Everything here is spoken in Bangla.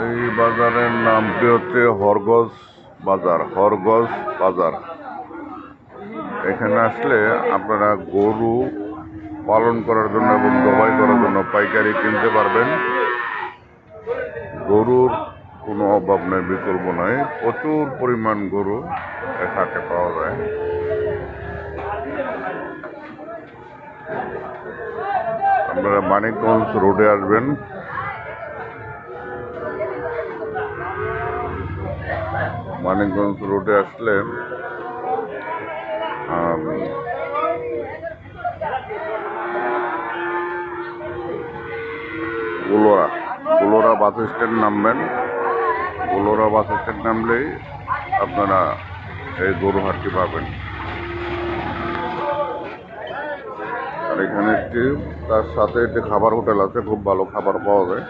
এই বাজারের নামটি হচ্ছে হরগজ বাজার। হরগজ বাজার। এখানে আসলে আপনারা গরু পালন করার জন্য এবং জবাই করার জন্য পাইকারি কিনতে পারবেন। গরুর কোনো অভাব নেই, বিকল্প নাই। প্রচুর পরিমাণ গরু এখানে পাওয়া যায়। আপনারা মানিকগঞ্জ রোডে আসবেন। মানিকগঞ্জ রোডে আসলে গোলোরা বাস স্ট্যান্ড নামবেন। গোলোরা বাস স্ট্যান্ড নামলেই আপনারা এই গরু হাটটি পাবেন। আর এখানে তার সাথে একটি খাবার হোটেল আছে, খুব ভালো খাবার পাওয়া যায়।